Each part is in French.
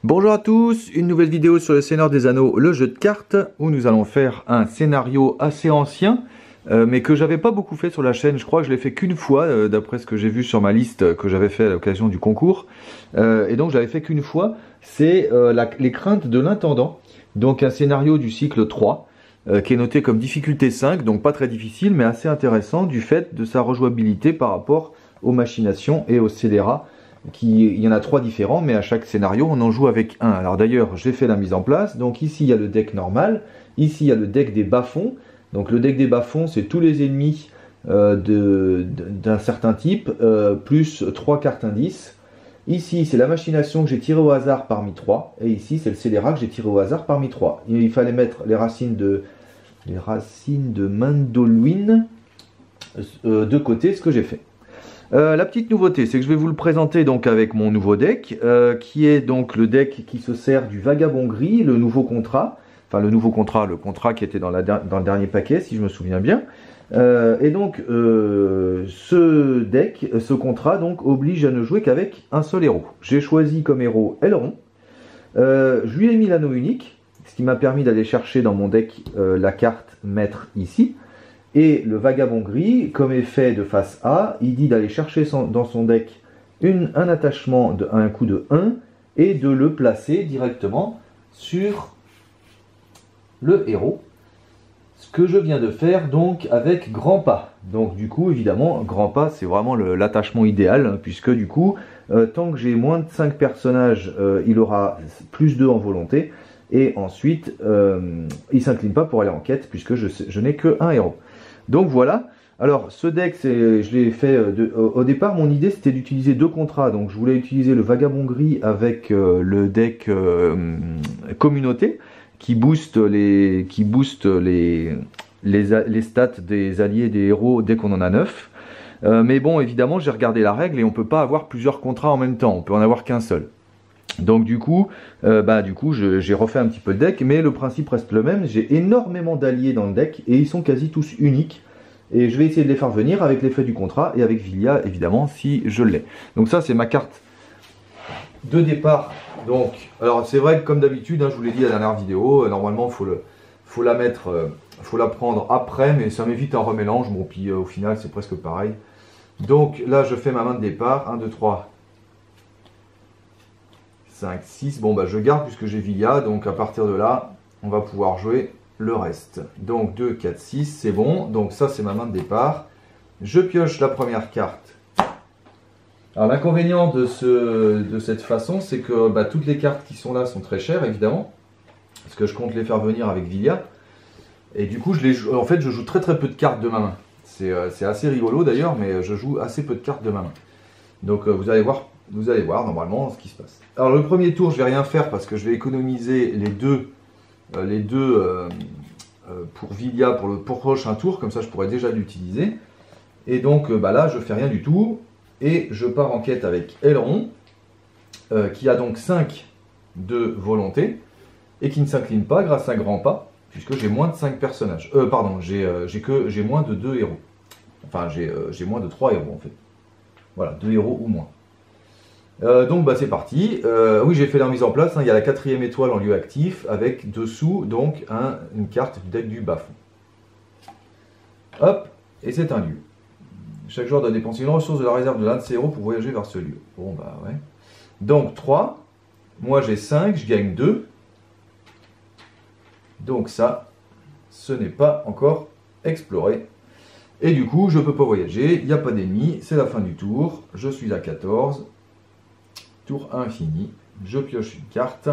Bonjour à tous, une nouvelle vidéo sur le Seigneur des Anneaux, le jeu de cartes, où nous allons faire un scénario assez ancien, mais que j'avais pas beaucoup fait sur la chaîne. Je crois que je l'ai fait qu'une fois, d'après ce que j'ai vu sur ma liste que j'avais fait à l'occasion du concours. Et donc j'avais fait qu'une fois, c'est les craintes de l'intendant. Donc un scénario du cycle 3, qui est noté comme difficulté 5, donc pas très difficile, mais assez intéressant du fait de sa rejouabilité par rapport aux machinations et aux scélérats. Il y en a 3 différents, mais à chaque scénario, on en joue avec un. Alors d'ailleurs, j'ai fait la mise en place. Donc ici, il y a le deck normal. Ici, il y a le deck des bas-fonds. Donc le deck des bas-fonds, c'est tous les ennemis d'un certain type, plus 3 cartes indices. Ici, c'est la machination que j'ai tirée au hasard parmi 3. Et ici, c'est le scélérat que j'ai tiré au hasard parmi 3. Il fallait mettre les racines de Mandolwyn de côté, ce que j'ai fait. La petite nouveauté, c'est que je vais vous le présenter donc avec mon nouveau deck, qui est donc le deck qui se sert du Vagabond Gris, le nouveau contrat, le contrat qui était dans le dernier paquet, si je me souviens bien. Et donc, ce contrat donc oblige à ne jouer qu'avec un seul héros. J'ai choisi comme héros Elrond. Je lui ai mis l'anneau unique, ce qui m'a permis d'aller chercher dans mon deck la carte maître ici. Et le Vagabond Gris, comme effet de face A, il dit d'aller chercher dans son deck un attachement à un coût de 1 et de le placer directement sur le héros. Ce que je viens de faire donc avec Grand Pas. Donc du coup, évidemment, Grand Pas, c'est vraiment l'attachement idéal, hein, puisque du coup, tant que j'ai moins de 5 personnages, il aura plus 2 en volonté. Et ensuite, il ne s'incline pas pour aller en quête, puisque je n'ai qu'un héros. Donc voilà, alors ce deck, je l'ai fait, au départ mon idée c'était d'utiliser 2 contrats, donc je voulais utiliser le Vagabond Gris avec le deck communauté, qui booste les stats des alliés des héros dès qu'on en a 9. Mais bon, évidemment j'ai regardé la règle et on ne peut pas avoir plusieurs contrats en même temps, on peut en avoir qu'un seul. Donc du coup, j'ai refait un petit peu le deck, mais le principe reste le même. J'ai énormément d'alliés dans le deck et ils sont quasi tous uniques. Et je vais essayer de les faire venir avec l'effet du contrat et avec Vilya évidemment si je l'ai. Donc ça c'est ma carte de départ. Donc, alors c'est vrai que comme d'habitude, hein, je vous l'ai dit à la dernière vidéo, normalement faut la prendre après, mais ça m'évite un remélange. Bon puis au final c'est presque pareil. Donc là je fais ma main de départ, 1, 2, 3. 5, 6, bon bah je garde puisque j'ai Vilya, donc à partir de là, on va pouvoir jouer le reste. Donc 2, 4, 6, c'est bon, donc ça c'est ma main de départ. Je pioche la première carte. Alors l'inconvénient de cette façon, c'est que toutes les cartes qui sont là sont très chères évidemment, parce que je compte les faire venir avec Vilya. Et du coup, je joue très très peu de cartes de ma main. C'est assez rigolo d'ailleurs, mais je joue assez peu de cartes de ma main. Donc vous allez voir normalement ce qui se passe. Alors le premier tour, je vais rien faire parce que je vais économiser les deux pour Vilya pour le prochain tour, comme ça je pourrais déjà l'utiliser. Et donc là, je fais rien du tout et je pars en quête avec Elrond, qui a donc 5 de volonté et qui ne s'incline pas grâce à Grand Pas, puisque j'ai moins de 5 personnages. J'ai moins de 2 héros. Enfin, j'ai moins de 3 héros en fait. Voilà, 2 héros ou moins. Donc c'est parti. Oui, j'ai fait la mise en place, hein. Il y a la 4e étoile en lieu actif avec dessous donc une carte du deck du bas-fond. Hop, et c'est un lieu. Chaque joueur doit dépenser une ressource de la réserve de l'un de ses héros pour voyager vers ce lieu. Bon bah ouais. Donc 3, moi j'ai 5, je gagne 2. Donc ça, ce n'est pas encore exploré. Et du coup, je ne peux pas voyager, il n'y a pas d'ennemis, c'est la fin du tour, je suis à 14. Tour infini, je pioche une carte.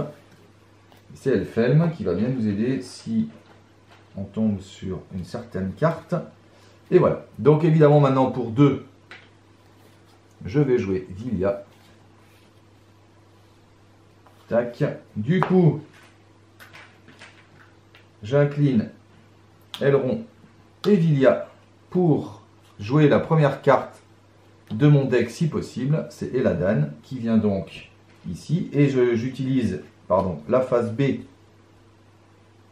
C'est Elfhelm qui va bien nous aider si on tombe sur une certaine carte. Et voilà. Donc évidemment maintenant pour 2, je vais jouer Vilya. Tac. Du coup, j'incline Elrond et Vilya pour jouer la première carte de mon deck si possible, c'est Eladan qui vient donc ici et j'utilise la phase B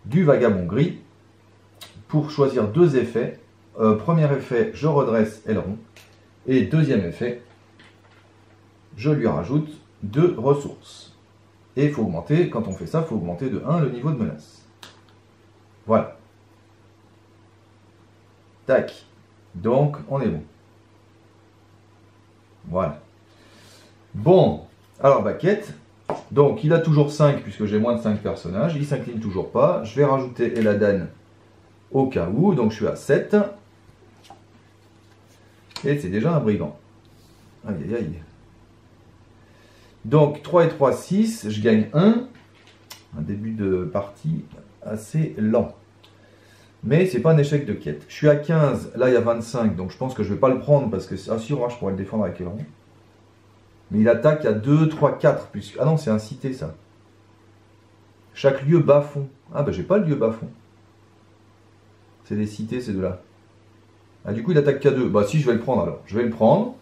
du Vagabond Gris pour choisir 2 effets. Premier effet, je redresse Elrond et deuxième effet, je lui rajoute 2 ressources. Et il faut augmenter, quand on fait ça, il faut augmenter de 1 le niveau de menace. Voilà. Tac. Donc, on est bon. Voilà. Bon, alors Baquette. Donc, il a toujours 5, puisque j'ai moins de 5 personnages. Il ne s'incline toujours pas. Je vais rajouter Eladan au cas où. Donc, je suis à 7. Et c'est déjà un brigand. Aïe, aïe, aïe. Donc, 3 et 3, 6. Je gagne 1. Un début de partie assez lent. Mais c'est pas un échec de quête. Je suis à 15. Là, il y a 25. Donc, je pense que je ne vais pas le prendre parce que... Ah, si, je pourrais le défendre avec Aileron. Mais il attaque à 2, 3, 4. Puisque... Ah non, c'est un cité, ça. Chaque lieu bas-fond. Ah, bah, j'ai pas le lieu bas-fond. C'est des cités, ces deux-là. Ah, du coup, il attaque qu'à 2. Bah, si, je vais le prendre alors. Je vais le prendre.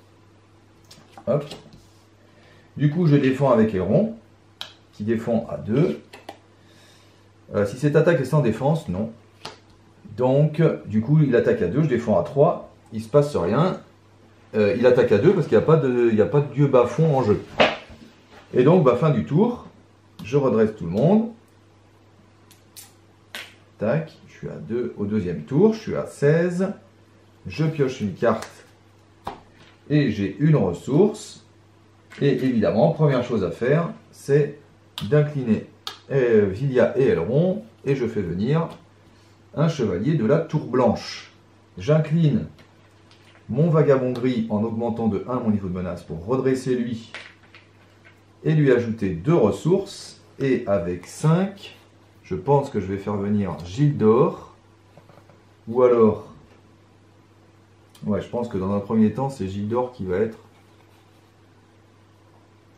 Hop. Du coup, je défends avec Aileron, qui défend à 2. Si cette attaque est sans défense, non. Donc, du coup, il attaque à 2, je défends à 3. Il ne se passe rien. Il attaque à 2 parce qu'il n'y a pas de dieu bas-fond en jeu. Et donc, bah, fin du tour. Je redresse tout le monde. Tac, je suis à 2 au deuxième tour. Je suis à 16. Je pioche une carte. Et j'ai une ressource. Et évidemment, première chose à faire, c'est d'incliner Villia et Aileron. Et je fais venir un chevalier de la tour blanche. J'incline mon vagabond gris en augmentant de 1 mon niveau de menace pour redresser lui et lui ajouter 2 ressources. Et avec 5, je pense que je vais faire venir Gildor. Ou alors... Ouais, je pense que dans un premier temps, c'est Gildor qui va être...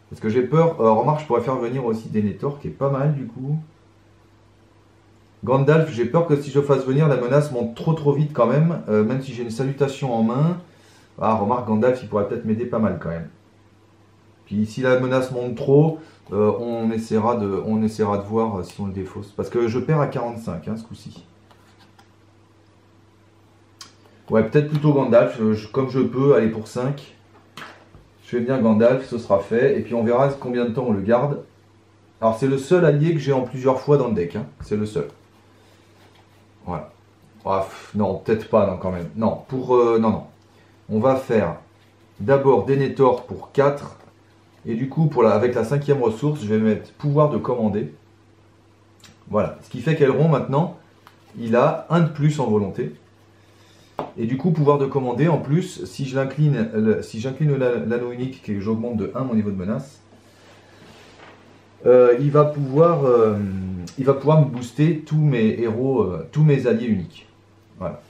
Parce que j'ai peur... remarque, je pourrais faire venir aussi Denethor, qui est pas mal du coup. Gandalf, j'ai peur que si je fasse venir, la menace monte trop vite quand même. Même si j'ai une salutation en main. Ah, remarque, Gandalf, il pourrait peut-être m'aider pas mal quand même. Puis si la menace monte trop, on essaiera de voir si on le défausse. Parce que je perds à 45 hein, ce coup-ci. Ouais, peut-être plutôt Gandalf, comme je peux, aller pour 5. Je fais venir Gandalf, ce sera fait. Et puis on verra combien de temps on le garde. Alors c'est le seul allié que j'ai en plusieurs fois dans le deck. Hein. C'est le seul. Voilà. Ah, non, peut-être pas, non, quand même. Non, non. On va faire d'abord Denethor pour 4. Et du coup, avec la 5e ressource, je vais mettre pouvoir de commander. Voilà. Ce qui fait qu'Aileron, maintenant, il a 1 de plus en volonté. Et du coup, pouvoir de commander, en plus, si j'incline l'anneau unique, que j'augmente de 1 mon niveau de menace, il va pouvoir me booster tous mes héros, tous mes alliés uniques. Voilà.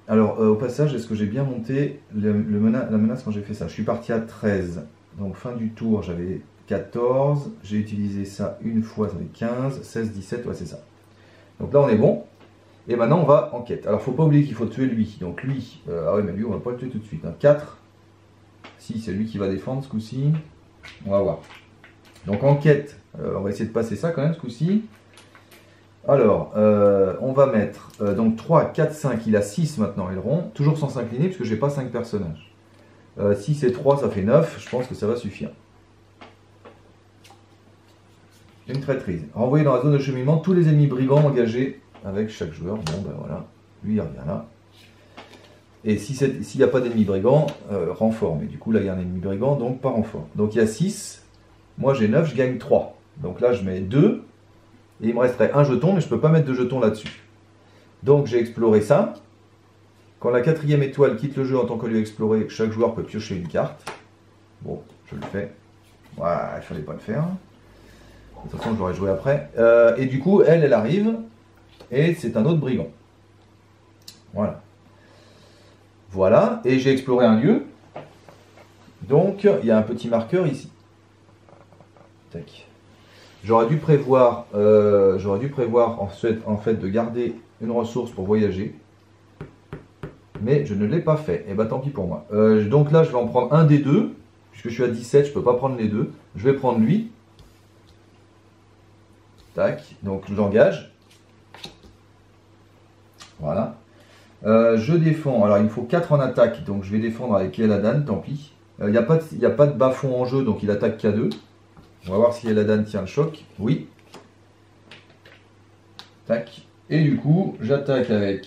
Alors, au passage, est-ce que j'ai bien monté la menace quand j'ai fait ça? Je suis parti à 13. Donc, fin du tour, j'avais 14. J'ai utilisé ça une fois, ça fait 15, 16, 17. Ouais, c'est ça. Donc là, on est bon. Et maintenant, on va en quête. Alors, il ne faut pas oublier qu'il faut tuer lui. Donc, lui, ah ouais, mais lui, on ne va pas le tuer tout de suite. Hein. 4. Si, c'est lui qui va défendre ce coup-ci. On va voir. Donc, en quête, on va essayer de passer ça quand même ce coup-ci. Alors, on va mettre donc 3, 4, 5. Il a 6 maintenant, Aileron. Toujours sans s'incliner, puisque je n'ai pas 5 personnages. 6 et 3, ça fait 9. Je pense que ça va suffire. Une traîtrise. Renvoyer dans la zone de cheminement tous les ennemis brigands engagés avec chaque joueur. Bon, ben voilà. Lui, il revient là. Et s'il n'y a pas d'ennemis brigands, renfort. Mais du coup, là, il y a un ennemi brigand, donc pas renfort. Donc, il y a 6. Moi, j'ai 9, je gagne 3. Donc là, je mets 2. Et il me resterait un jeton, mais je ne peux pas mettre de jeton là-dessus. Donc, j'ai exploré ça. Quand la 4e étoile quitte le jeu en tant que lieu exploré, chaque joueur peut piocher une carte. Bon, je le fais. Ouais, il ne fallait pas le faire. De toute façon, je l'aurais joué après. Et du coup, elle arrive. Et c'est un autre brigand. Voilà. Voilà. Et j'ai exploré un lieu. Donc, il y a un petit marqueur ici. Tac. J'aurais dû prévoir en fait de garder une ressource pour voyager. Mais je ne l'ai pas fait. Et bah tant pis pour moi. Donc là, je vais en prendre un des deux. Puisque je suis à 17, je ne peux pas prendre les deux. Je vais prendre lui. Tac. Donc j'engage. Voilà. Je défends. Alors il me faut 4 en attaque. Donc je vais défendre avec Eladan, tant pis. Il n'y a pas de bas-fond en jeu, donc il attaque qu'à 2. On va voir si la dame tient le choc. Oui. Tac. Et du coup, j'attaque avec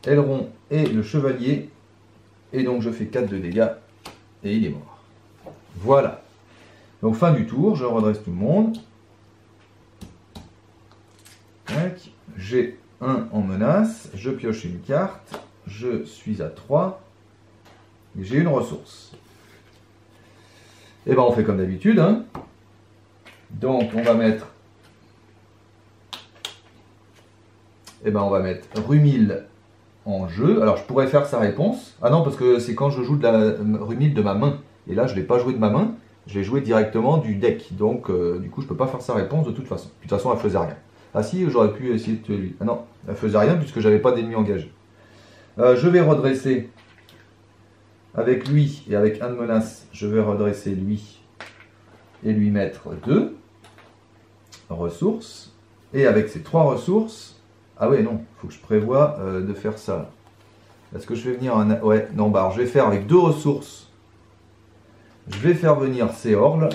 aileron et le chevalier. Et donc je fais 4 de dégâts. Et il est mort. Voilà. Donc fin du tour, je redresse tout le monde. Tac. J'ai 1 en menace. Je pioche une carte. Je suis à 3. Et j'ai une ressource. Et ben on fait comme d'habitude. Hein. Donc on va mettre. Rumil en jeu. Alors je pourrais faire sa réponse. Ah non, parce que c'est quand je joue de la Rumil de ma main. Et là je ne l'ai pas joué de ma main. Je l'ai joué directement du deck. Donc du coup je ne peux pas faire sa réponse de toute façon. De toute façon elle faisait rien. Ah si, j'aurais pu essayer de tuer lui. Ah non, elle faisait rien puisque j'avais pas d'ennemis engagés. Je vais redresser avec lui et avec un de menace. Je vais redresser lui et lui mettre 2 ressources. Et avec ces 3 ressources... Ah ouais, non, il faut que je prévoie de faire ça. Est-ce que je vais venir... Ouais, non, bah alors je vais faire avec 2 ressources. Je vais faire venir Céorle.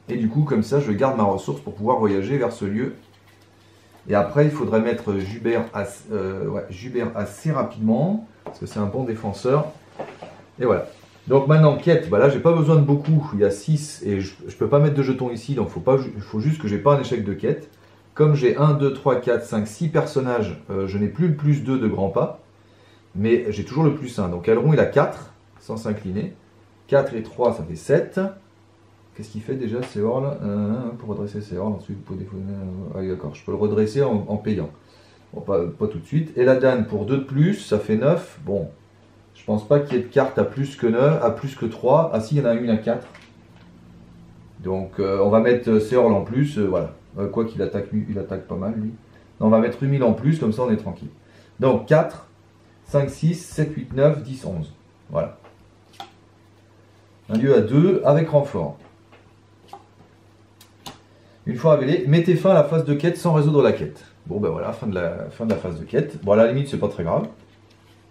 Et du coup, comme ça, je garde ma ressource pour pouvoir voyager vers ce lieu. Et après, il faudrait mettre Jubert assez rapidement. Parce que c'est un bon défenseur. Et voilà. Donc maintenant, quête. Bah là, j'ai pas besoin de beaucoup. Il y a 6 et je peux pas mettre de jetons ici. Donc il faut juste que j'ai pas un échec de quête. Comme j'ai 1, 2, 3, 4, 5, 6 personnages, je n'ai plus le plus 2 de grands pas. Mais j'ai toujours le plus 1. Donc Aileron, il a 4, sans s'incliner. 4 et 3, ça fait 7. Qu'est-ce qu'il fait déjà, Céorle pour redresser Céorle, ensuite vous pouvez défausser... Ah d'accord, je peux le redresser en payant. Bon, pas tout de suite. Et la Dan pour 2 de plus, ça fait 9. Bon, je pense pas qu'il y ait de cartes à plus que 9, à plus que 3. Ah si, il y en a une à 4. Donc on va mettre Céorle en plus, voilà. Quoi qu'il attaque, il attaque pas mal lui. Non, on va mettre Rumil en plus, comme ça on est tranquille. Donc 4, 5, 6, 7, 8, 9, 10, 11. Voilà. Un lieu à 2 avec renfort. Une fois révélé, mettez fin à la phase de quête sans résoudre la quête. Bon ben voilà, fin de la phase de quête. Bon à la limite c'est pas très grave.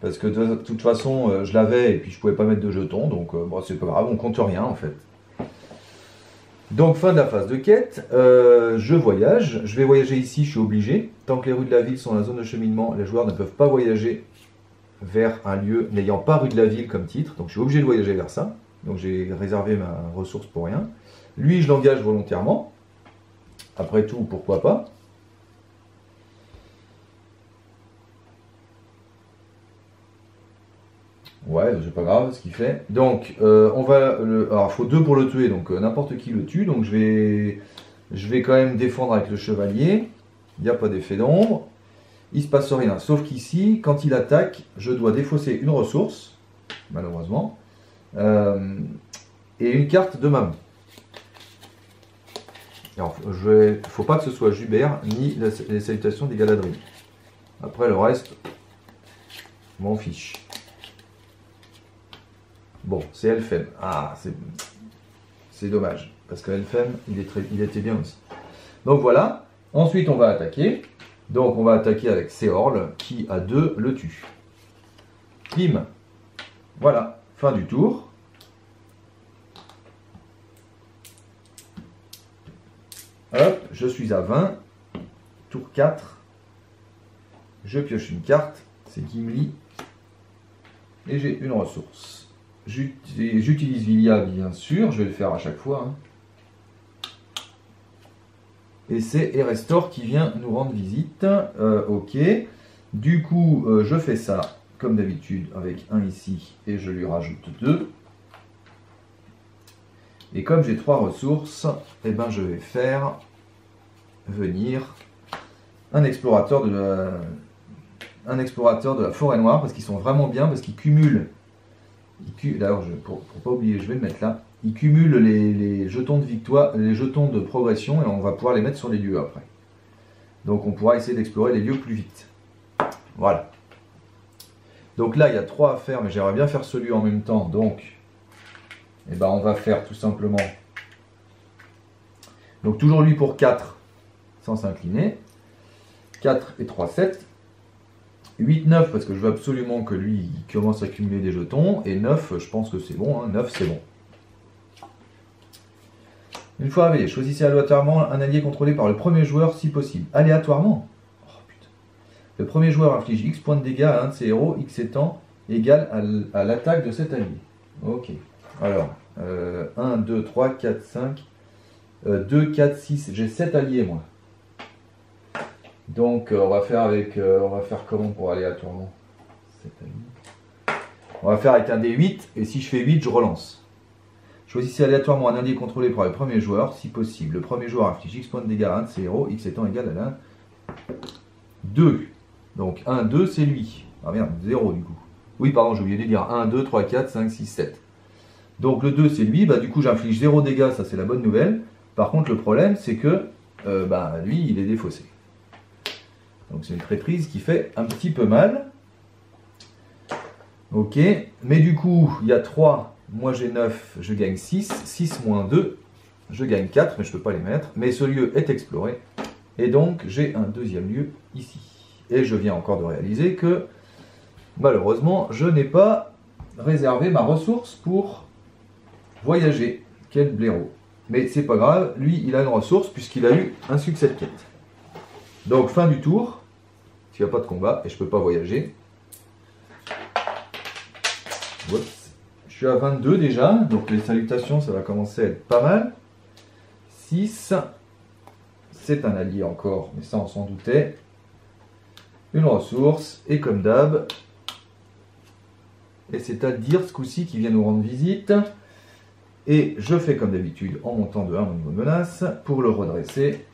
Parce que de toute façon je l'avais et puis je pouvais pas mettre de jetons. Donc bon c'est pas grave, on compte rien en fait. Donc fin de la phase de quête, je voyage. Je vais voyager ici, je suis obligé. Tant que les rues de la ville sont dans la zone de cheminement, les joueurs ne peuvent pas voyager vers un lieu n'ayant pas rue de la ville comme titre. Donc je suis obligé de voyager vers ça. Donc j'ai réservé ma ressource pour rien. Lui je l'engage volontairement. Après tout, pourquoi pas? Ouais, c'est pas grave ce qu'il fait. Donc, on va... Alors, il faut 2 pour le tuer, donc n'importe qui le tue. Donc, je vais quand même défendre avec le chevalier. Il n'y a pas d'effet d'ombre. Il se passe rien. Sauf qu'ici, quand il attaque, je dois défausser une ressource, malheureusement, et une carte de ma main. Alors, il ne faut pas que ce soit Jubert, ni les salutations des Galadriel. Après, le reste, m'en fiche. Bon, c'est Elfen. Ah, c'est dommage. Parce que Elfen, il était bien aussi. Donc voilà. Ensuite, on va attaquer. Donc, on va attaquer avec Céorle, qui à 2 le tue. Bim. Voilà. Fin du tour. Hop, je suis à 20. Tour 4. Je pioche une carte. C'est Gimli. Et j'ai une ressource. J'utilise Villia, bien sûr. Je vais le faire à chaque fois. Hein. Et c'est Erestor qui vient nous rendre visite. Ok. Du coup, je fais ça comme d'habitude avec un ici. Et je lui rajoute 2. Et comme j'ai 3 ressources, eh ben, je vais faire venir un explorateur de la forêt noire, parce qu'ils sont vraiment bien, parce qu'ils cumulent. D'ailleurs, pour pas oublier, je vais le mettre là. Ils cumulent les jetons de victoire, les jetons de progression, et on va pouvoir les mettre sur les lieux après. Donc on pourra essayer d'explorer les lieux plus vite. Voilà. Donc là, il y a 3 à faire, mais j'aimerais bien faire ce lieu en même temps. Donc, eh ben, on va faire tout simplement. Donc toujours lui pour 4, sans s'incliner. 4 et 3, 7. 8, 9, parce que je veux absolument que lui il commence à cumuler des jetons. Et 9, je pense que c'est bon. Hein. 9, c'est bon. Une fois révélé, choisissez aléatoirement un allié contrôlé par le premier joueur si possible. Aléatoirement? Oh putain. Le premier joueur inflige X points de dégâts à un de ses héros, X étant égal à l'attaque de cet allié. Ok. Alors, 1, 2, 3, 4, 5, 2, 4, 6. J'ai 7 alliés moi. Donc on va faire comment pour aléatoirement? 7 alliés. On va faire avec un D8, et si je fais 8, je relance. Choisissez aléatoirement un allié contrôlé par le premier joueur, si possible. Le premier joueur inflige X points de dégâts à un de ses héros, X étant égal à 2. Donc 1, 2, c'est lui. Ah merde, 0 du coup. Oui, pardon, j'ai oublié de dire 1, 2, 3, 4, 5, 6, 7. Donc le 2, c'est lui. Bah, du coup, j'inflige 0 dégâts, ça c'est la bonne nouvelle. Par contre, le problème, c'est que lui, il est défaussé. Donc c'est une traîtrise qui fait un petit peu mal. Ok, mais du coup, il y a 3. Moi j'ai 9, je gagne 6, 6 moins 2, je gagne 4, mais je ne peux pas les mettre. Mais ce lieu est exploré, et donc j'ai un deuxième lieu ici. Et je viens encore de réaliser que, malheureusement, je n'ai pas réservé ma ressource pour voyager. Quel blaireau. Mais c'est pas grave, lui il a une ressource puisqu'il a eu un succès de quête. Donc fin du tour, il n'y a pas de combat et je ne peux pas voyager. Oups. Je suis à 22 déjà, donc les salutations, ça va commencer à être pas mal. 6, c'est un allié encore, mais ça on s'en doutait. Une ressource, et comme d'hab, et c'est à dire ce coup-ci qui vient nous rendre visite. Et je fais comme d'habitude en montant de 1 mon niveau de menace pour le redresser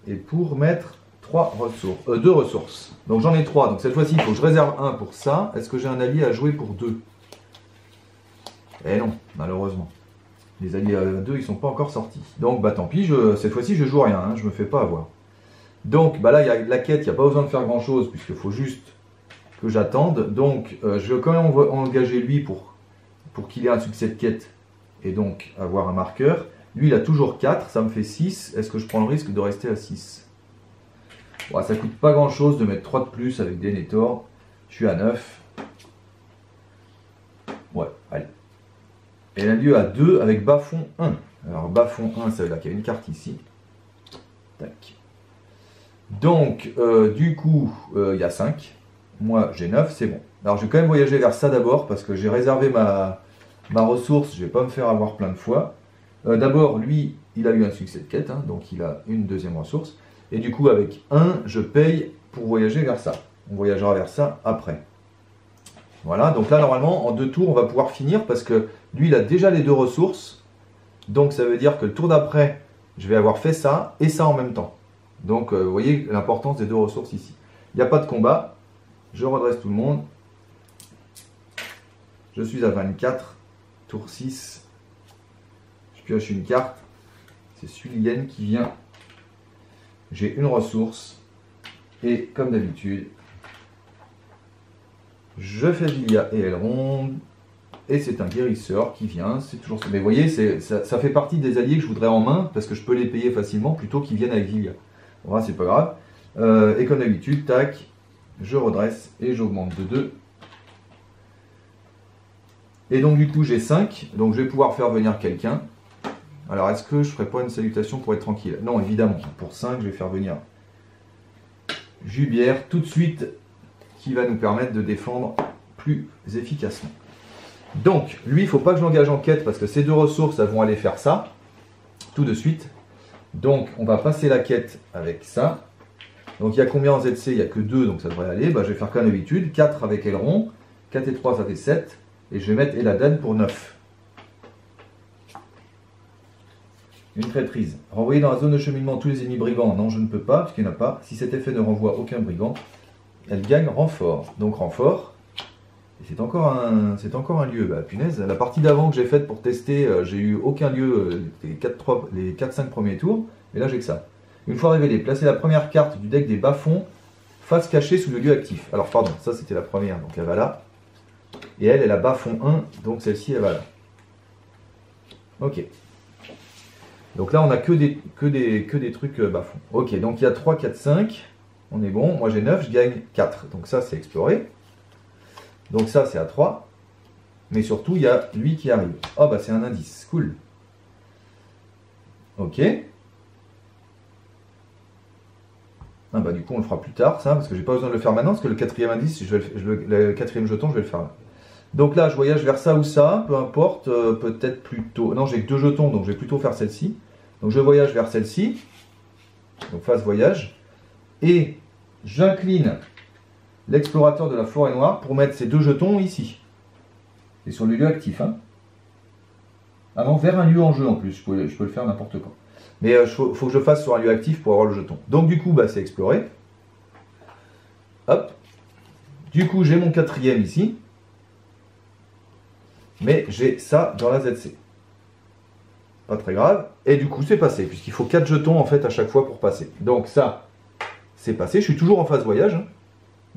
et pour mettre 2 ressources. Donc j'en ai 3, donc cette fois-ci il faut que je réserve 1 pour ça. Est-ce que j'ai un allié à jouer pour 2? Eh non, malheureusement. Les alliés à 2, ils sont pas encore sortis. Donc, bah tant pis, cette fois-ci, je joue rien, hein, je me fais pas avoir. Donc, bah là, il y a la quête, il n'y a pas besoin de faire grand-chose, puisqu'il faut juste que j'attende. Donc, je vais quand même engager lui pour qu'il ait un succès de quête, et donc avoir un marqueur. Lui, il a toujours 4, ça me fait 6. Est-ce que je prends le risque de rester à 6? Bon, ça coûte pas grand-chose de mettre 3 de plus avec Denethor. Je suis à 9. Ouais, allez. Elle a lieu à 2 avec bas-fond 1. Alors bas-fond 1, ça veut dire qu'il y a une carte ici. Tac. Donc, du coup, il y a 5. Moi, j'ai 9, c'est bon. Alors, je vais quand même voyager vers ça d'abord, parce que j'ai réservé ma ressource. Je ne vais pas me faire avoir plein de fois. D'abord, lui, il a eu un succès de quête, hein, donc il a une deuxième ressource. Et du coup, avec 1, je paye pour voyager vers ça. On voyagera vers ça après. Voilà, donc là, normalement, en 2 tours, on va pouvoir finir, parce que lui, il a déjà les 2 ressources. Donc, ça veut dire que le tour d'après, je vais avoir fait ça et ça en même temps. Donc, vous voyez l'importance des 2 ressources ici. Il n'y a pas de combat. Je redresse tout le monde. Je suis à 24. Tour 6. Je pioche une carte. C'est Sulienne qui vient. J'ai une ressource. Et comme d'habitude, je fais Villia et Elrond. Et c'est un guérisseur qui vient. C'est toujours ça. Mais vous voyez, ça fait partie des alliés que je voudrais en main. Parce que je peux les payer facilement plutôt qu'ils viennent avec Villia. Voilà, c'est pas grave. Et comme d'habitude, tac. Je redresse et j'augmente de 2. Et donc du coup j'ai 5, donc je vais pouvoir faire venir quelqu'un. Alors est-ce que je ferai pas une salutation pour être tranquille? Non, évidemment, pour 5 je vais faire venir Jubière tout de suite, qui va nous permettre de défendre plus efficacement. Donc lui, il ne faut pas que je l'engage en quête, parce que ces 2 ressources, elles vont aller faire ça, tout de suite. Donc on va passer la quête avec ça. Donc il y a combien en ZC? Il n'y a que 2, donc ça devrait aller. Bah, je vais faire comme d'habitude, 4 avec Elrond, 4 et 3 ça fait 7, et je vais mettre Eladan pour 9. Une traîtrise. Renvoyer dans la zone de cheminement tous les ennemis brigands. Non, je ne peux pas, puisqu'il n'y en a pas. Si cet effet ne renvoie aucun brigand, elle gagne renfort. Donc renfort. Et c'est encore un lieu. Bah punaise, la partie d'avant que j'ai faite pour tester, j'ai eu aucun lieu les 4-5 premiers tours, et là j'ai que ça. Une fois révélé, placez la première carte du deck des bas-fonds face cachée sous le lieu actif. Alors pardon, ça c'était la première, donc elle va là. Et elle a bas-fond 1, donc celle-ci elle va là. Ok. Donc là on a que des trucs bas-fonds. Ok, donc il y a 3, 4, 5. On est bon, moi j'ai 9, je gagne 4. Donc ça c'est exploré. Donc ça c'est à 3. Mais surtout il y a lui qui arrive. Oh bah c'est un indice, cool. Ok. Ah bah du coup on le fera plus tard ça, parce que j'ai pas besoin de le faire maintenant, parce que le quatrième indice, le quatrième jeton, je vais le faire là. Donc là je voyage vers ça ou ça, peu importe, peut-être plutôt... Non, j'ai que 2 jetons, donc je vais plutôt faire celle-ci. Donc je voyage vers celle-ci, donc phase voyage, et j'incline l'explorateur de la forêt noire pour mettre ces 2 jetons ici. Et sur le lieu actif. Hein. Ah non, vers un lieu en jeu en plus, je peux le faire n'importe quand. Mais il faut que je fasse sur un lieu actif pour avoir le jeton. Donc du coup, bah, c'est explorer. Hop. Du coup, j'ai mon quatrième ici. Mais j'ai ça dans la ZC. Pas très grave. Et du coup, c'est passé, puisqu'il faut 4 jetons en fait à chaque fois pour passer. Donc ça, c'est passé. Je suis toujours en phase voyage. Hein.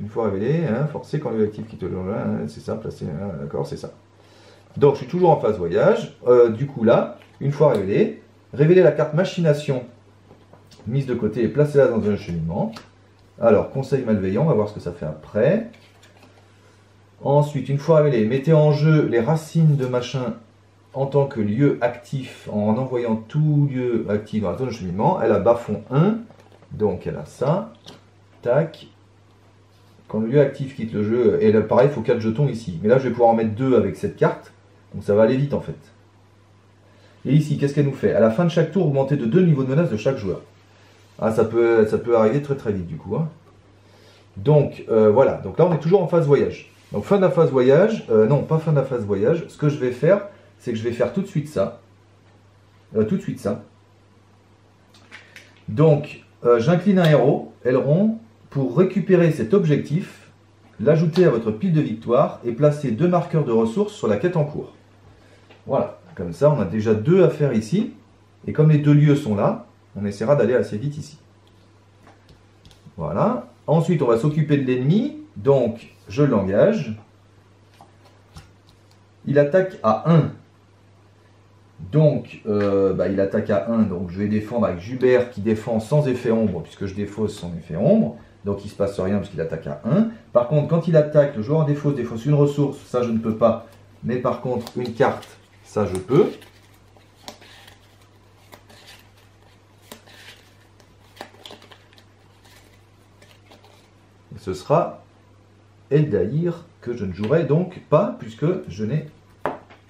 Une fois révélé, hein, forcé quand le lieu actif quitte le jeu. C'est ça, placé. Hein, d'accord, c'est ça. Donc je suis toujours en phase voyage. Du coup là, une fois révélé, révéler la carte machination mise de côté et placez-la dans un cheminement. Alors, conseil malveillant, on va voir ce que ça fait après. Ensuite, une fois révélé, mettez en jeu les racines de machin en tant que lieu actif en envoyant tout lieu actif dans la zone de cheminement. Elle a bas-fond 1, donc elle a ça. Tac. Quand le lieu actif quitte le jeu, et là pareil, il faut 4 jetons ici. Mais là, je vais pouvoir en mettre 2 avec cette carte, donc ça va aller vite en fait. Et ici, qu'est-ce qu'elle nous fait? À la fin de chaque tour, augmenter de 2 niveaux de menace de chaque joueur. Ah, ça peut arriver très très vite du coup. Hein. Donc voilà, donc là on est toujours en phase voyage. Donc fin de la phase voyage, non pas fin de la phase voyage, ce que je vais faire, c'est que je vais faire tout de suite ça. Donc j'incline un héros, aileron, pour récupérer cet objectif, l'ajouter à votre pile de victoire et placer 2 marqueurs de ressources sur la quête en cours. Voilà, comme ça on a déjà 2 à faire ici, et comme les 2 lieux sont là, on essaiera d'aller assez vite ici. Voilà. Ensuite, on va s'occuper de l'ennemi. Donc, je l'engage. Il attaque à 1. Donc, il attaque à 1. Donc, je vais défendre avec Jubert qui défend sans effet ombre, puisque je défausse son effet ombre. Donc, il ne se passe rien parce qu'il attaque à 1. Par contre, quand il attaque, le joueur en défausse une ressource. Ça, je ne peux pas. Mais par contre, une carte, ça, je peux. Ce sera Eldaïr que je ne jouerai donc pas puisque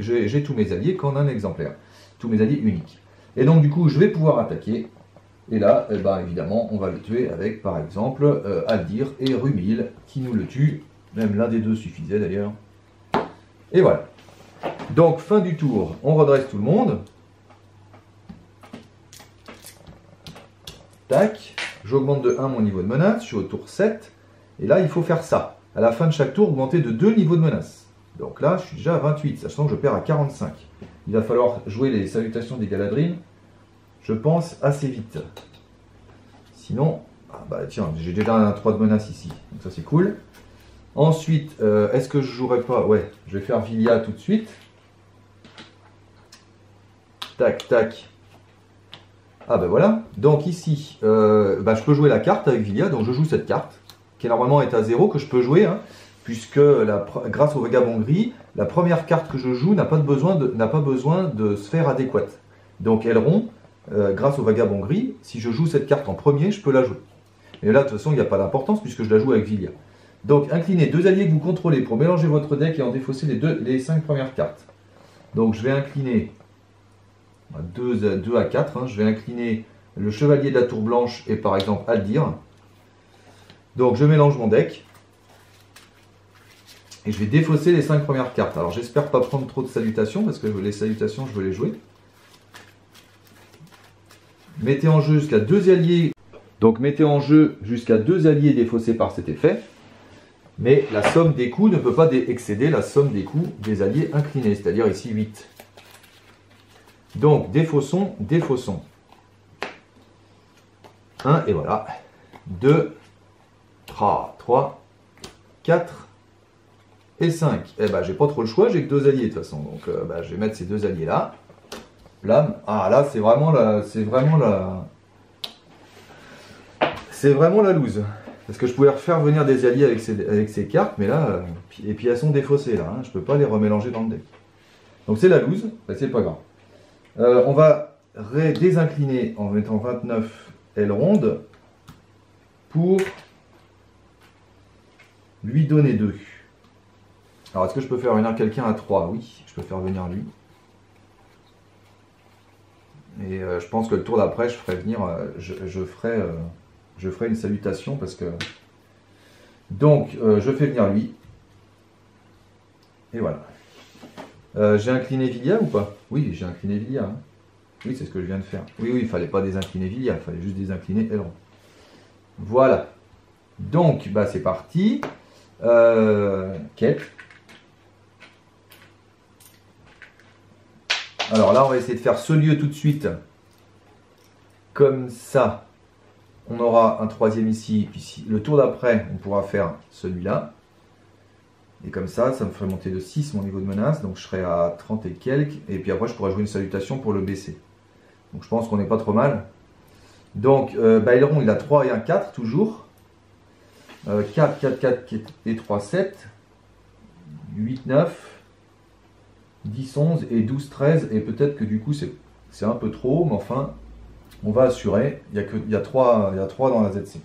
j'ai tous mes alliés qu'en un exemplaire, tous mes alliés uniques. Et donc du coup je vais pouvoir attaquer et là évidemment on va le tuer avec par exemple Aldir et Rumil qui nous le tuent, même l'un des deux suffisait d'ailleurs. Et voilà. Donc fin du tour, on redresse tout le monde. Tac, j'augmente de 1 mon niveau de menace, je suis au tour 7. Et là, il faut faire ça. À la fin de chaque tour, augmenter de 2 niveaux de menace. Donc là, je suis déjà à 28, sachant que je perds à 45. Il va falloir jouer les salutations des Galadrim, je pense, assez vite. Sinon, tiens, j'ai déjà un 3 de menace ici. Donc ça, c'est cool. Ensuite, est-ce que je jouerai pas? Ouais, je vais faire Vilya tout de suite. Tac, tac. Ah voilà. Donc ici, je peux jouer la carte avec Vilya, donc je joue cette carte. Qui normalement est à 0, que je peux jouer, hein, puisque grâce au vagabond gris, la première carte que je joue n'a pas besoin de sphère adéquate. Donc aileron, grâce au vagabond gris, si je joue cette carte en premier, je peux la jouer. Et là, de toute façon, il n'y a pas d'importance, puisque je la joue avec Vilya. Donc inclinez 2 alliés que vous contrôlez pour mélanger votre deck et en défausser les 5 premières cartes. Donc je vais incliner 2 à 4, hein, je vais incliner le chevalier de la tour blanche et par exemple Aldir. Donc je mélange mon deck et je vais défausser les 5 premières cartes. Alors j'espère pas prendre trop de salutations parce que les salutations je veux les jouer. Mettez en jeu jusqu'à 2 alliés. Donc mettez en jeu jusqu'à 2 alliés défaussés par cet effet. Mais la somme des coups ne peut pas excéder la somme des coups des alliés inclinés, c'est-à-dire ici 8. Donc défaussons. 1 et voilà. 2. 3, 4 et 5. Eh ben, j'ai pas trop le choix, j'ai que 2 alliés de toute façon. Donc, je vais mettre ces 2 alliés là. Blam. Ah là, c'est vraiment la loose. Parce que je pouvais refaire venir des alliés avec ces cartes, mais là, et puis elles sont défaussées là. Hein, je peux pas les remélanger dans le deck. Donc c'est la loose, c'est pas grave. On va désincliner en mettant 29 ailes rondes pour lui donner 2. Alors, est-ce que je peux faire venir quelqu'un à 3? Oui, je peux faire venir lui. Et je pense que le tour d'après, je ferai venir, je ferai une salutation parce que... Donc, je fais venir lui. Et voilà. J'ai incliné Villia ou pas? Oui, j'ai incliné Villia. Hein. Oui, c'est ce que je viens de faire. Oui, il fallait pas désincliner Villia, il fallait juste désincliner Elrond. Voilà. Donc, bah, c'est parti. Quête. Alors là, on va essayer de faire ce lieu tout de suite. Comme ça, on aura un 3e ici. Puis le tour d'après, on pourra faire celui-là. Et comme ça me ferait monter de 6 mon niveau de menace. Donc je serai à 30 et quelques. Et puis après, je pourrais jouer une salutation pour le baisser. Donc je pense qu'on n'est pas trop mal. Donc, Elrond, il a 3 et un 4 toujours. 4, 4, 4 et 3, 7. 8, 9. 10, 11 et 12, 13. Et peut-être que du coup, c'est un peu trop. Mais enfin, on va assurer. Il y a 3 dans la ZC.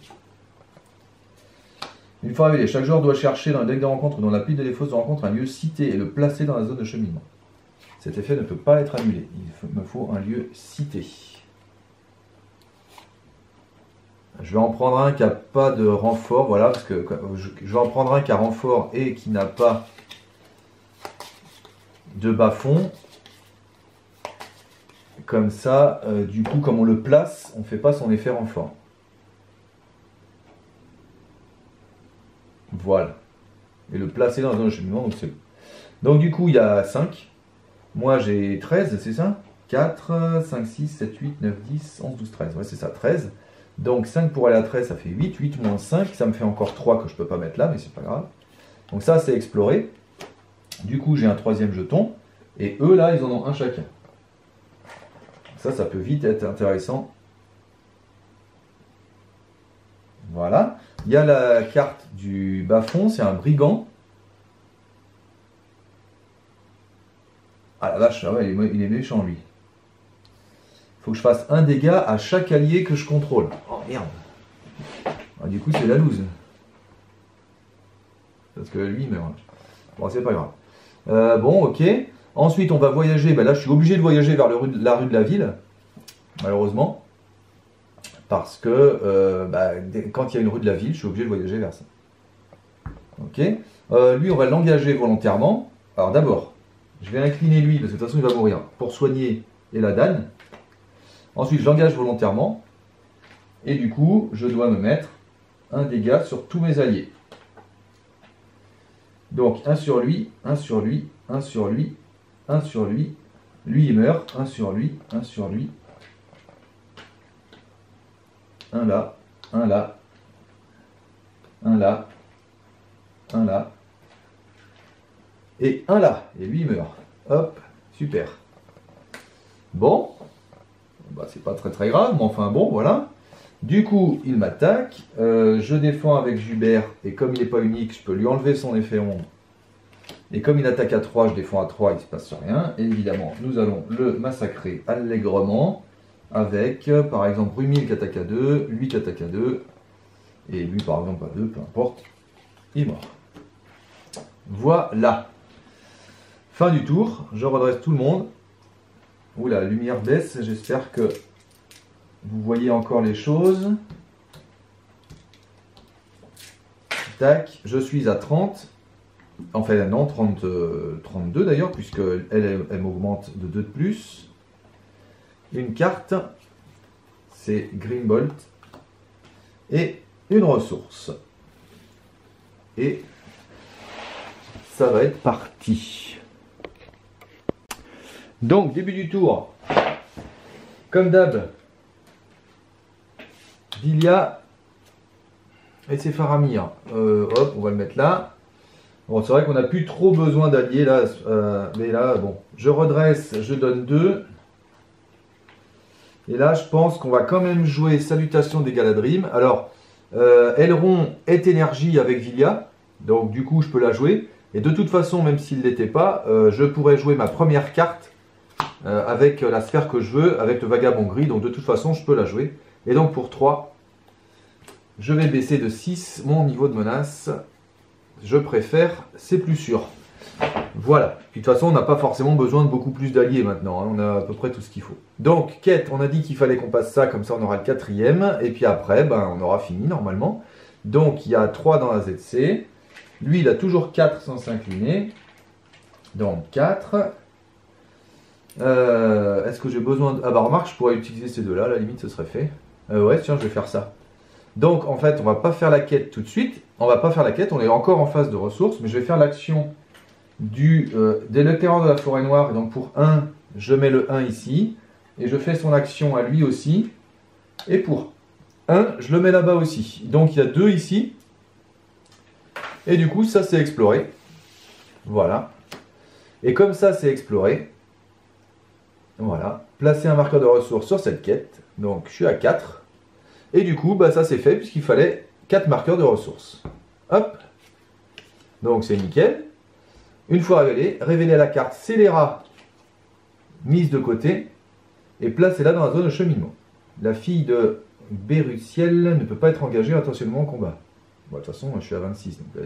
Une fois révélé, chaque joueur doit chercher dans le deck de rencontre ou dans la pile de défausse de rencontre un lieu cité et le placer dans la zone de cheminement. Cet effet ne peut pas être annulé. Il me faut un lieu cité. Je vais en prendre un qui n'a pas de renfort, voilà, parce que je vais en prendre un qui a renfort et qui n'a pas de bas-fond. Comme ça, du coup, comme on le place, on ne fait pas son effet renfort. Voilà. Et le placer dans la zone de cheminement, donc c'est bon. Donc du coup, il y a 5. Moi, j'ai 13, c'est ça? 4, 5, 6, 7, 8, 9, 10, 11, 12, 13. Ouais, c'est ça, 13. Donc 5 pour aller à 13, ça fait 8. 8 moins 5, ça me fait encore 3 que je ne peux pas mettre là, mais c'est pas grave. Donc ça, c'est exploré. Du coup, j'ai un 3e jeton. Et eux, là, ils en ont un chacun. Ça peut vite être intéressant. Voilà. Il y a la carte du bas-fond, c'est un brigand. Ah la vache, ah ouais, il est méchant lui. Il faut que je fasse un dégât à chaque allié que je contrôle. Oh merde. Ah, du coup, c'est la loose. Parce que lui, il meurt. Bon, c'est pas grave. Bon, ok. Ensuite, on va voyager. Ben là, je suis obligé de voyager vers la rue de la ville. Malheureusement. Parce que quand il y a une rue de la ville, je suis obligé de voyager vers ça. Ok. Lui, on va l'engager volontairement. Alors d'abord, je vais incliner lui, parce que de toute façon, il va mourir, pour soigner Eladan. Ensuite, je l'engage volontairement. Et du coup, je dois me mettre un dégât sur tous mes alliés. Donc, un sur lui, un sur lui, un sur lui, un sur lui. Lui, il meurt. Un sur lui, un sur lui. Un là, un là, un là, un là, et un là. Et lui, il meurt. Hop, super. Bon, bah, c'est pas très grave, mais enfin bon, voilà. Du coup, il m'attaque. Je défends avec Jubert, et comme il n'est pas unique, je peux lui enlever son effet ombre. Et comme il attaque à 3, je défends à 3, il ne se passe rien. Et évidemment, nous allons le massacrer allègrement. Avec, par exemple, Rumil qui attaque à 2, lui qui attaque à 2, et lui, par exemple, à 2, peu importe, il est mort. Voilà. Fin du tour, je redresse tout le monde. Oula, la lumière baisse, j'espère que vous voyez encore les choses. Tac, je suis à 30. Enfin, non, 32 d'ailleurs, puisqu'elle m'augmente de 2 de plus. Une carte, c'est Greenbolt, et une ressource. Et ça va être parti. Donc, début du tour, comme d'hab, Villia et ses Faramir. Hop, on va le mettre là. Bon, c'est vrai qu'on n'a plus trop besoin d'alliés là, mais là, bon, je redresse, je donne 2. Et là, je pense qu'on va quand même jouer Salutation des Galadrim. Alors, Elrond est énergie avec Villia, donc du coup, je peux la jouer. Et de toute façon, même s'il ne l'était pas, je pourrais jouer ma première carte avec la sphère que je veux, avec le vagabond gris. Donc de toute façon, je peux la jouer. Et donc pour 3, je vais baisser de 6 mon niveau de menace. Je préfère, c'est plus sûr. Voilà. Puis de toute façon, on n'a pas forcément besoin de beaucoup plus d'alliés maintenant. Hein. On a à peu près tout ce qu'il faut. Donc, quête, on a dit qu'il fallait qu'on passe ça, comme ça on aura le 4e. Et puis après, ben, on aura fini normalement. Donc, il y a 3 dans la ZC. Lui, il a toujours 4 sans s'incliner. Donc, 4. Est-ce que j'ai besoin de... Ah bah remarque, je pourrais utiliser ces deux-là. À la limite, ce serait fait. Ouais, tiens, je vais faire ça. Donc, en fait, on va pas faire la quête tout de suite. On va pas faire la quête, on est encore en phase de ressources. Mais je vais faire l'action dès le terrain de la forêt noire. Et donc, pour 1, je mets le 1 ici. Et je fais son action à lui aussi. Et pour 1, je le mets là-bas aussi. Donc, il y a 2 ici. Et du coup, ça, c'est exploré. Voilà. Et comme ça, c'est exploré. Voilà. Placer un marqueur de ressources sur cette quête. Donc, je suis à 4. Et du coup, bah, ça c'est fait puisqu'il fallait 4 marqueurs de ressources. Hop. Donc c'est nickel. Une fois révélé à la carte scélérat mise de côté et placez-la dans la zone de cheminement. La fille de Béruciel ne peut pas être engagée intentionnellement au combat. Bon, de toute façon, moi, je suis à 26. Donc,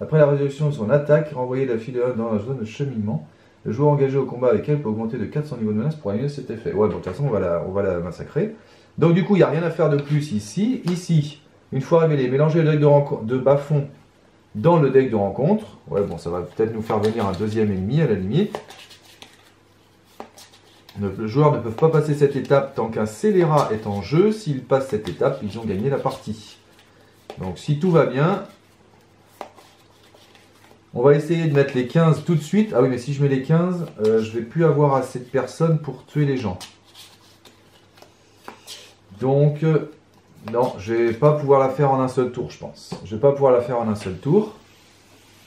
après la résolution de son attaque, renvoyer la fille dans la zone de cheminement. Le joueur engagé au combat avec elle peut augmenter de 4 son niveau de menace pour annuler cet effet. Ouais, bon, de toute façon, on va la massacrer. Donc du coup, il n'y a rien à faire de plus ici. Ici, une fois révélé, mélanger le deck de bas-fond dans le deck de rencontre. Ouais, bon, ça va peut-être nous faire venir un deuxième ennemi à la limite. Le joueur ne peut pas passer cette étape tant qu'un scélérat est en jeu. S'ils passent cette étape, ils ont gagné la partie. Donc si tout va bien, on va essayer de mettre les 15 tout de suite. Ah oui, mais si je mets les 15, je vais plus avoir assez de personnes pour tuer les gens. Donc, non, je vais pas pouvoir la faire en un seul tour, je pense. Je vais pas pouvoir la faire en un seul tour.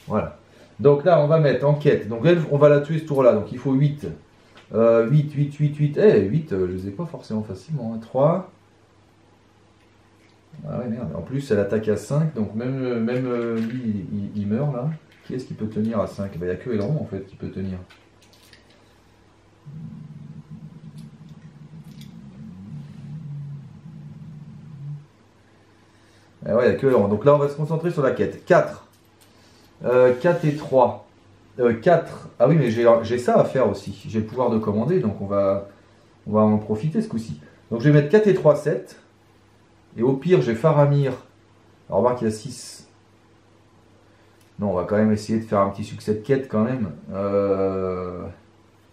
Voilà. Donc là, on va mettre en quête. Donc elle, on va la tuer ce tour-là. Donc il faut 8. 8, 8, 8, 8. Eh, 8, je les ai pas forcément facilement. Hein. 3. Ah ouais, merde. En plus, elle attaque à 5. Donc même lui, il meurt là. Qui est-ce qui peut tenir à 5? Il n'y a que Elrond en fait qui peut tenir. Ah ouais, il n'y a que Elrond. Donc là, on va se concentrer sur la quête. 4. 4 et 3. 4. Ah oui, mais j'ai ça à faire aussi. J'ai le pouvoir de commander, donc on va en profiter ce coup-ci. Donc je vais mettre 4 et 3, 7. Et au pire, j'ai Faramir. Alors, remarque qu'il y a 6. Non, on va quand même essayer de faire un petit succès de quête quand même.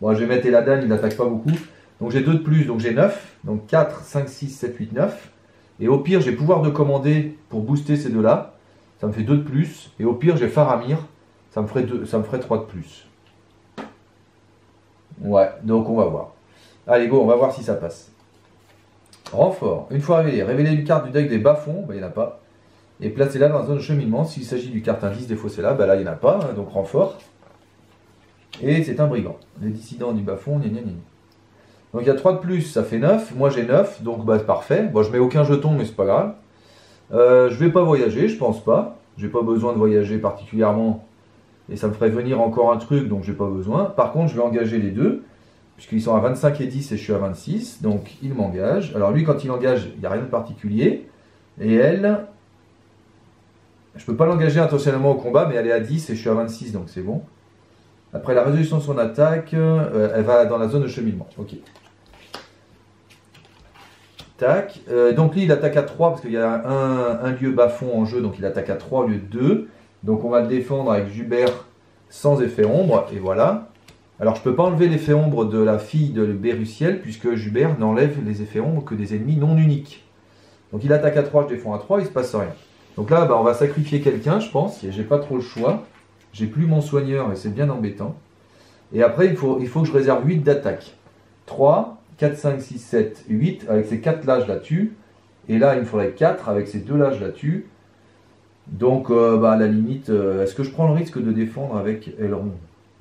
Bon, je vais mettre Eladan, il n'attaque pas beaucoup. Donc j'ai 2 de plus, donc j'ai 9. Donc 4, 5, 6, 7, 8, 9. Et au pire, j'ai pouvoir de commander pour booster ces deux-là. Ça me fait 2 de plus. Et au pire, j'ai Faramir. Ça me ferait 3 de plus. Ouais, donc on va voir. Allez, go, on va voir si ça passe. Renfort. Une fois révélez une carte du deck des bas-fonds. Bah, il n'y en a pas. Et placez-la dans la zone de cheminement. S'il s'agit du carte indice, défaussez-la. Bah là, il n'y en a pas. Hein, donc renfort. Et c'est un brigand. Les dissidents du bas-fond. Gna gna gna. Donc il y a 3 de plus, ça fait 9. Moi j'ai 9, donc bah, parfait. Bon, je mets aucun jeton, mais c'est pas grave. Je vais pas voyager, je pense pas. J'ai pas besoin de voyager particulièrement. Et ça me ferait venir encore un truc, donc j'ai pas besoin. Par contre, je vais engager les deux. Puisqu'ils sont à 25 et 10 et je suis à 26. Donc il m'engage. Alors lui, quand il engage, il n'y a rien de particulier. Et elle, je peux pas l'engager intentionnellement au combat, mais elle est à 10 et je suis à 26, donc c'est bon. Après la résolution de son attaque, elle va dans la zone de cheminement. Ok. Tac. Donc lui, il attaque à 3 parce qu'il y a un lieu bas-fond en jeu, donc il attaque à 3 au lieu de 2. Donc on va le défendre avec Jubert sans effet ombre, et voilà. Alors je ne peux pas enlever l'effet ombre de la fille de Béruciel, puisque Jubert n'enlève les effets ombres que des ennemis non uniques. Donc il attaque à 3, je défends à 3, il ne se passe rien. Donc là, bah, on va sacrifier quelqu'un, je pense, et j'ai pas trop le choix. J'ai plus mon soigneur, et c'est bien embêtant. Et après, il faut que je réserve 8 d'attaque. 3, 4, 5, 6, 7, 8, avec ces 4 là, je la tue. Et là, il me faudrait 4, avec ces 2 là, je la tue. Donc, bah, à la limite, est-ce que je prends le risque de défendre avec Elrond?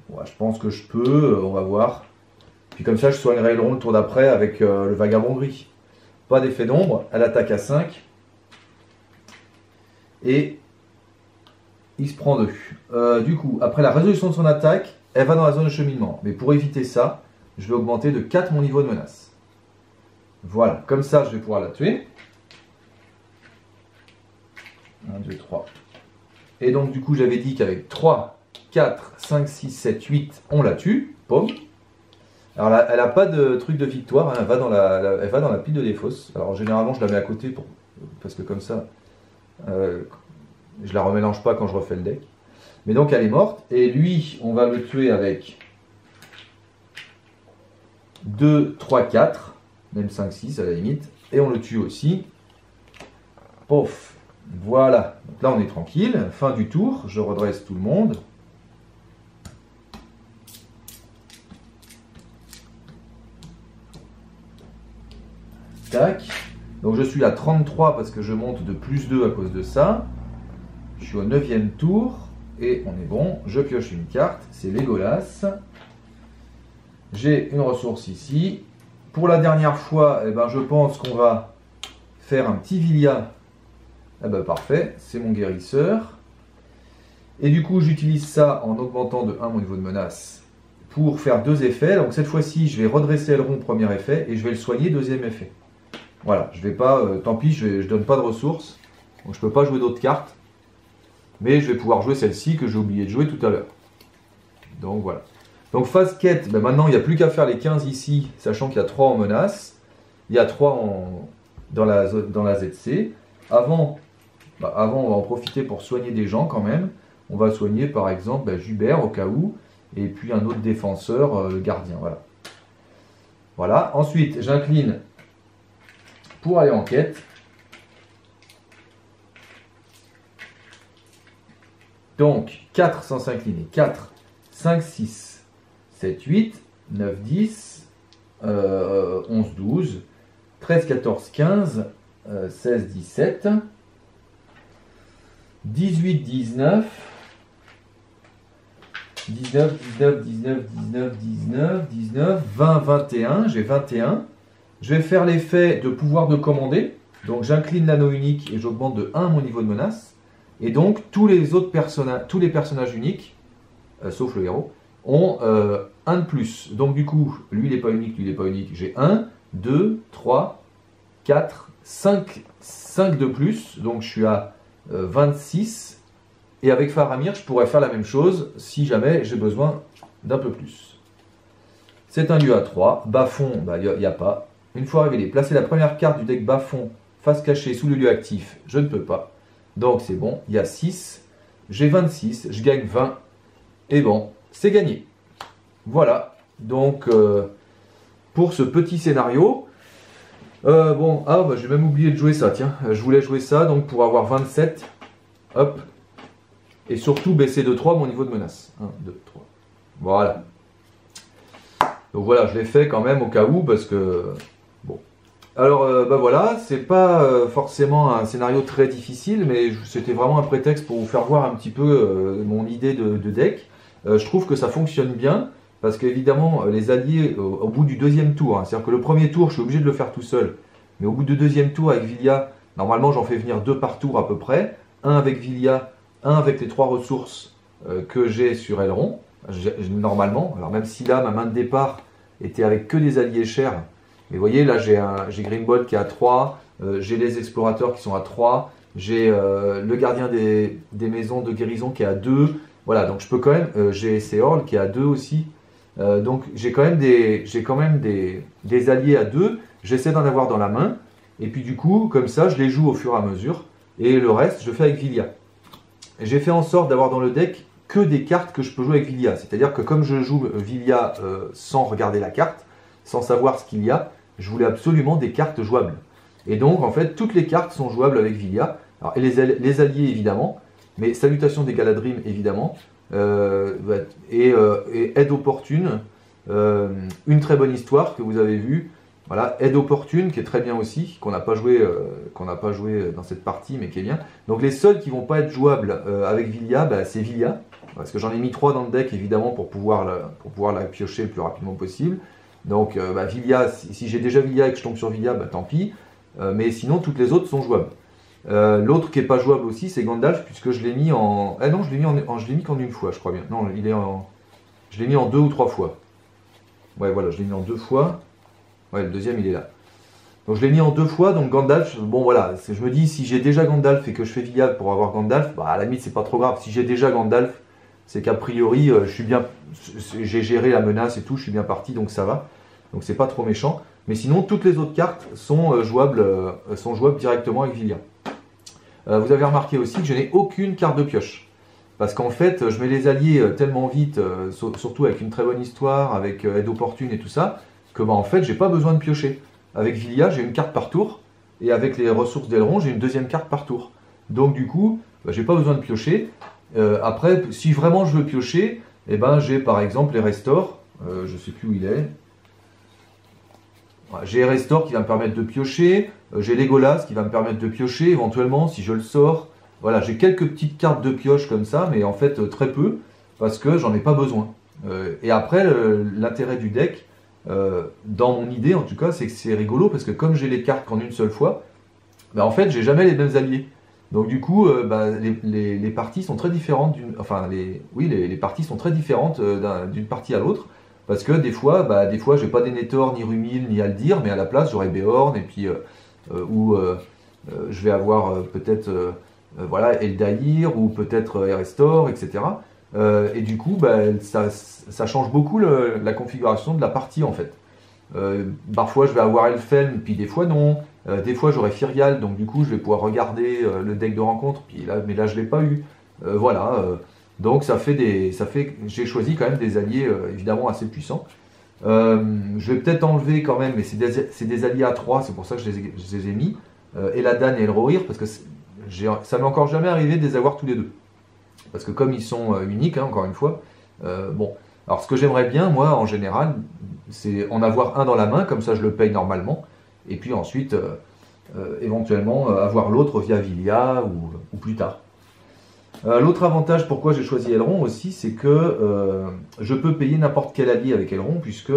Ouais, je pense que je peux, on va voir. Puis comme ça, je soignerai Elrond le tour d'après avec le vagabond gris. Pas d'effet d'ombre, elle attaque à 5. Et il se prend 2. Du coup, après la résolution de son attaque, elle va dans la zone de cheminement. Mais pour éviter ça, je vais augmenter de 4 mon niveau de menace. Voilà, comme ça je vais pouvoir la tuer. 1, 2, 3. Et donc du coup j'avais dit qu'avec 3, 4, 5, 6, 7, 8, on la tue. Pomme. Alors là, elle n'a pas de truc de victoire, hein, elle va dans la pile de défausse. Alors généralement je la mets à côté parce que comme ça, je la remélange pas quand je refais le deck. Mais donc elle est morte, et lui on va le tuer avec 2, 3, 4, même 5, 6 à la limite, et on le tue aussi. Pof, voilà, donc là on est tranquille, fin du tour, je redresse tout le monde. Tac, donc je suis à 33 parce que je monte de plus 2 à cause de ça. Je suis au 9e tour, et on est bon, je pioche une carte, c'est Legolas. J'ai une ressource ici. Pour la dernière fois, eh ben, je pense qu'on va faire un petit Villia. Eh ben, parfait, c'est mon guérisseur. Et du coup, j'utilise ça en augmentant de 1 mon niveau de menace pour faire 2 effets. Donc cette fois-ci, je vais redresser Elrond, premier effet, et je vais le soigner, deuxième effet. Voilà, je vais pas, tant pis, je donne pas de ressources. Donc je peux pas jouer d'autres cartes. Mais je vais pouvoir jouer celle-ci que j'ai oublié de jouer tout à l'heure. Donc voilà. Donc phase quête, ben maintenant il n'y a plus qu'à faire les 15 ici, sachant qu'il y a 3 en menace. Il y a 3 dans la ZC. Avant, on va en profiter pour soigner des gens quand même. On va soigner par exemple Jubert au cas où. Et puis un autre défenseur, le gardien. Voilà. Voilà. Ensuite, j'incline pour aller en quête. Donc 4 sans s'incliner. 4, 5, 6. 7, 8, 9, 10, 11, 12, 13, 14, 15, 16, 17, 18, 19, 19, 19, 19, 19, 19, 19, 20, 21, j'ai 21. Je vais faire l'effet de pouvoir de commander. Donc j'incline l'anneau unique et j'augmente de 1 mon niveau de menace. Et donc tous les personnages uniques, sauf le héros, ont 1 de plus. Donc du coup, lui il n'est pas unique, lui il n'est pas unique. J'ai 1, 2, 3, 4, 5 de plus. Donc je suis à 26. Et avec Faramir, je pourrais faire la même chose si jamais j'ai besoin d'un peu plus. C'est un lieu à 3. Bas-fond, il n'y a pas. Une fois révélé, placer la première carte du deck bas-fond face cachée sous le lieu actif, je ne peux pas. Donc c'est bon, il y a 6. J'ai 26, je gagne 20. Et bon, c'est gagné. Voilà, donc pour ce petit scénario, j'ai même oublié de jouer ça, tiens, je voulais jouer ça, donc pour avoir 27, hop, et surtout baisser de 3 mon niveau de menace. 1, 2, 3, voilà. Donc voilà, je l'ai fait quand même au cas où, parce que, bon. Alors, voilà, c'est pas forcément un scénario très difficile, mais c'était vraiment un prétexte pour vous faire voir un petit peu mon idée de deck. Je trouve que ça fonctionne bien, parce qu'évidemment, les alliés, au bout du deuxième tour, hein, c'est-à-dire que le premier tour, je suis obligé de le faire tout seul, mais au bout du deuxième tour avec Villia, normalement j'en fais venir 2 par tour à peu près, un avec Villia, un avec les 3 ressources que j'ai sur Elrond, normalement, alors même si là, ma main de départ était avec que des alliés chers, mais vous voyez, là j'ai Grimbold qui est à 3, j'ai les explorateurs qui sont à 3, j'ai le gardien des maisons de guérison qui est à 2, voilà, donc je peux quand même, j'ai Seorl qui est à 2 aussi, donc j'ai quand même des alliés à 2, j'essaie d'en avoir dans la main, et puis du coup, comme ça, je les joue au fur et à mesure, et le reste, je fais avec Villia. J'ai fait en sorte d'avoir dans le deck que des cartes que je peux jouer avec Villia, c'est-à-dire que comme je joue Villia sans regarder la carte, sans savoir ce qu'il y a, je voulais absolument des cartes jouables. Et donc, en fait, toutes les cartes sont jouables avec Villia, alors, et les alliés évidemment, mais Salutations des Galadrim évidemment, et Aide opportune, une très bonne histoire que vous avez vue, voilà, Aide opportune qui est très bien aussi, qu'on n'a pas joué dans cette partie mais qui est bien. Donc les seuls qui vont pas être jouables avec Villia, c'est Villia, parce que j'en ai mis 3 dans le deck évidemment pour pouvoir la piocher le plus rapidement possible. Donc Villia, si j'ai déjà Villia et que je tombe sur Villia, tant pis, mais sinon toutes les autres sont jouables. L'autre qui n'est pas jouable aussi, c'est Gandalf, puisque je l'ai mis en... Ah non, je l'ai mis qu'en une fois, je crois bien. Non, je l'ai mis en 2 ou 3 fois. Ouais, voilà, je l'ai mis en 2 fois. Ouais, le deuxième, il est là. Donc je l'ai mis en 2 fois, donc Gandalf, bon voilà, je me dis si j'ai déjà Gandalf et que je fais Villia pour avoir Gandalf, bah à la limite c'est pas trop grave. Si j'ai déjà Gandalf, c'est qu'a priori je suis bien, j'ai géré la menace et tout, je suis bien parti, donc ça va. Donc c'est pas trop méchant. Mais sinon toutes les autres cartes sont jouables directement avec Villia. Vous avez remarqué aussi que je n'ai aucune carte de pioche. Parce qu'en fait, je mets les alliés tellement vite, surtout avec une très bonne histoire, avec aide opportune et tout ça, que bah, en fait, j'ai pas besoin de piocher. Avec Villia, j'ai une carte par tour, et avec les ressources d'Elrond, j'ai une deuxième carte par tour. Donc du coup, bah, j'ai pas besoin de piocher. Après, si vraiment je veux piocher, eh ben, j'ai par exemple les restores, je sais plus où il est. Voilà, j'ai Restore qui va me permettre de piocher, j'ai Legolas qui va me permettre de piocher éventuellement si je le sors. Voilà, j'ai quelques petites cartes de pioche comme ça, mais en fait très peu, parce que j'en ai pas besoin. Et après, l'intérêt du deck, dans mon idée en tout cas, c'est que c'est rigolo, parce que comme j'ai les cartes qu'en une seule fois, bah, en fait j'ai jamais les mêmes alliés. Donc du coup, bah, les parties sont très différentes, les parties sont très différentes d'une partie à l'autre. Parce que des fois, j'ai pas Denethor, ni Rumil, ni Aldir, mais à la place j'aurai Beorn, et puis je vais avoir peut-être voilà, Eldaïr, ou peut-être Erestor, etc. Et du coup, bah, ça change beaucoup la configuration de la partie en fait. Parfois je vais avoir Elfen, puis des fois non. Des fois j'aurai Firial, donc du coup je vais pouvoir regarder le deck de rencontre, puis là, mais là je l'ai pas eu. Voilà. Donc j'ai choisi quand même des alliés évidemment assez puissants. Je vais peut-être enlever quand même, mais c'est des alliés à 3, c'est pour ça que je les ai mis. Eladan et Elrohir, parce que ça m'est encore jamais arrivé de les avoir tous les deux. Parce que comme ils sont uniques, hein, encore une fois, bon. Alors ce que j'aimerais bien, moi, en général, c'est en avoir un dans la main, comme ça je le paye normalement, et puis ensuite, éventuellement, avoir l'autre via Villia ou plus tard. L'autre avantage pourquoi j'ai choisi Elrond aussi, c'est que je peux payer n'importe quel allié avec Elrond, puisque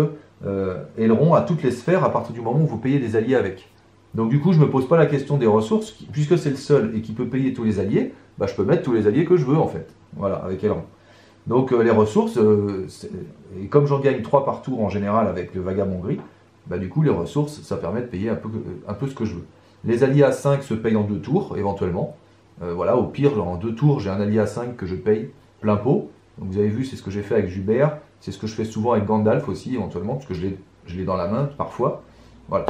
Elrond a toutes les sphères à partir du moment où vous payez des alliés avec. Donc du coup, je ne me pose pas la question des ressources, puisque c'est le seul et qui peut payer tous les alliés, bah, je peux mettre tous les alliés que je veux en fait, voilà, avec Elrond. Donc les ressources, et comme j'en gagne 3 par tour en général avec le Vagabond Gris, bah, du coup les ressources, ça permet de payer un peu ce que je veux. Les alliés à 5 se payent en 2 tours, éventuellement. Voilà, au pire, en 2 tours, j'ai un allié à 5 que je paye plein pot. Donc vous avez vu, c'est ce que j'ai fait avec Jubert. C'est ce que je fais souvent avec Gandalf aussi, éventuellement, parce que je l'ai dans la main parfois. Voilà.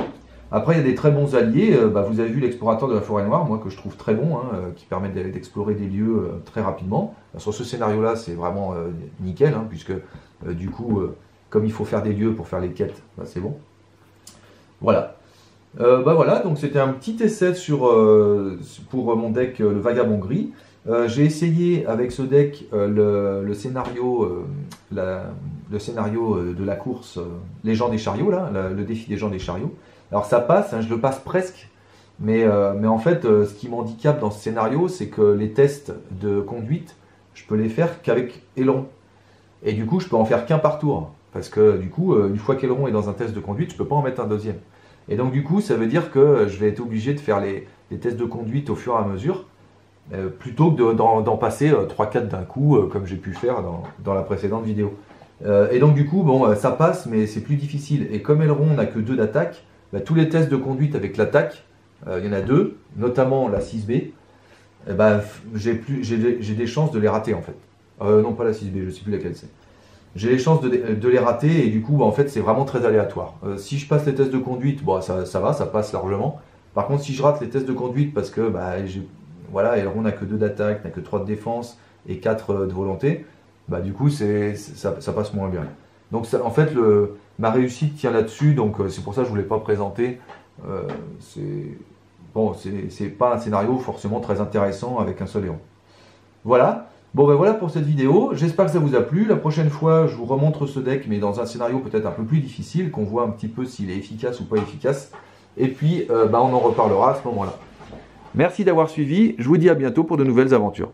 Après, il y a des très bons alliés. Vous avez vu l'explorateur de la forêt noire, moi, que je trouve très bon, hein, qui permet d'explorer des lieux très rapidement. Sur ce scénario-là, c'est vraiment nickel, hein, puisque du coup, comme il faut faire des lieux pour faire les quêtes, bah, c'est bon. Voilà. Voilà, donc c'était un petit essai pour mon deck le Vagabond Gris. J'ai essayé avec ce deck le scénario de la course Les gens des chariots, là, le défi des gens des chariots. Alors ça passe, hein, je le passe presque, mais en fait ce qui m'handicape dans ce scénario, c'est que les tests de conduite, je peux les faire qu'avec Elrond. Et du coup je peux en faire qu'un par tour, parce que du coup une fois qu'Elrond est dans un test de conduite, je peux pas en mettre un deuxième. Et donc du coup, ça veut dire que je vais être obligé de faire les tests de conduite au fur et à mesure, plutôt que d'en passer 3-4 d'un coup, comme j'ai pu faire dans la précédente vidéo. Et donc du coup, bon, ça passe, mais c'est plus difficile. Et comme Elrond n'a que 2 d'attaque, bah, tous les tests de conduite avec l'attaque, il y en a 2, notamment la 6B, j'ai des chances de les rater en fait. Non, pas la 6B, je ne sais plus laquelle c'est. J'ai les chances de les rater, et du coup, en fait, c'est vraiment très aléatoire. Si je passe les tests de conduite, bon, ça va, ça passe largement. Par contre, si je rate les tests de conduite parce que voilà, Elrond n'a que 2 d'attaque, n'a que 3 de défense et 4 de volonté, bah, du coup, ça passe moins bien. Donc, en fait, ma réussite tient là-dessus, donc c'est pour ça que je ne voulais pas présenter. C'est pas un scénario forcément très intéressant avec un seul héros. Voilà. Bon ben voilà pour cette vidéo, j'espère que ça vous a plu. La prochaine fois, je vous remontre ce deck, mais dans un scénario peut-être un peu plus difficile, qu'on voit un petit peu s'il est efficace ou pas efficace. Et puis, on en reparlera à ce moment-là. Merci d'avoir suivi, je vous dis à bientôt pour de nouvelles aventures.